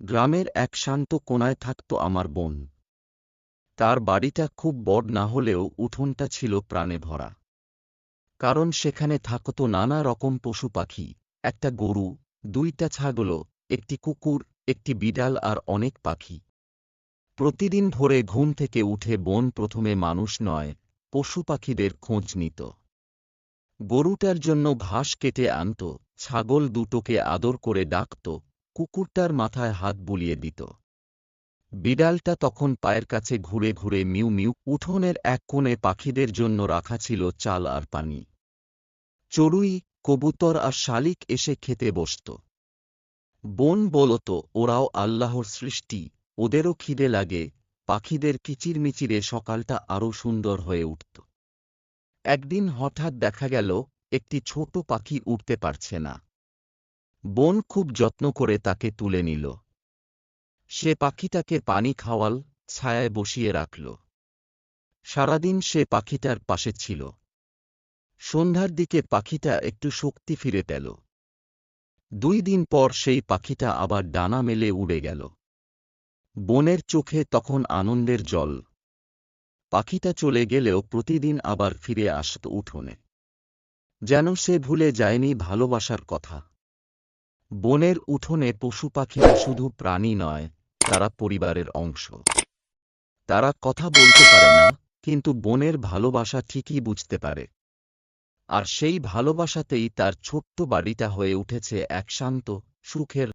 গ্রামের এক শান্ত কোণায় থাকত আমার বোন। তার বাড়িটা খুব বড় না হলেও উঠোনটা ছিল প্রাণে ভরা। কারণ সেখানে থাকত নানা রকম পশু পাখি, একটা গরু, 2টা ছাগল, একটি কুকুর, একটি বিড়াল আর অনেক পাখি। প্রতিদিন ভোরে ঘুম থেকে উঠে বোন প্রথমে মানুষ নয়, পশু পাখিদের খোঁজ নিত। গরুটার জন্য ঘাস কেটে আনত, ছাগল দুটোকে আদর করে ডাকত, কুকুরটার মাথায় হাত বুলিয়ে দিত। বিড়ালটা তখন পায়ের কাছে ঘুরে ঘুরে মিউ মিউ। উঠোনের এক কোণে পাখিদের জন্য রাখা ছিল চাল আর পানি। চড়ুই, কবুতর আর শালিক এসে খেতে বসত। বোন বলত, ওরাও আল্লাহর সৃষ্টি, ওদেরও খিদে লাগে। পাখিদের কিচিরমিচিরে সকালটা আরও সুন্দর হয়ে উঠত। একদিন হঠাৎ দেখা গেল একটি ছোট পাখি উঠতে পারছে না। বোন খুব যত্ন করে তাকে তুলে নিল। সে পাখিটাকে পানি খাওয়াল, ছায়ায় বসিয়ে রাখল। সারাদিন সে পাখিটার পাশে ছিল। সন্ধ্যার দিকে পাখিটা একটু শক্তি ফিরে পেল। 2 দিন পর সেই পাখিটা আবার ডানা মেলে উড়ে গেল। বোনের চোখে তখন আনন্দের জল। পাখিটা চলে গেলেও প্রতিদিন আবার ফিরে আসত উঠোনে, যেন সে ভুলে যায়নি ভালোবাসার কথা। বনের উঠোনে পশু পাখিরা শুধু প্রাণী নয়, তারা পরিবারের অংশ। তারা কথা বলতে পারে না, কিন্তু বনের ভালোবাসা ঠিকই বুঝতে পারে। আর সেই ভালোবাসাতেই তার ছোট্ট বাড়িটা হয়ে উঠেছে এক শান্ত, সুখের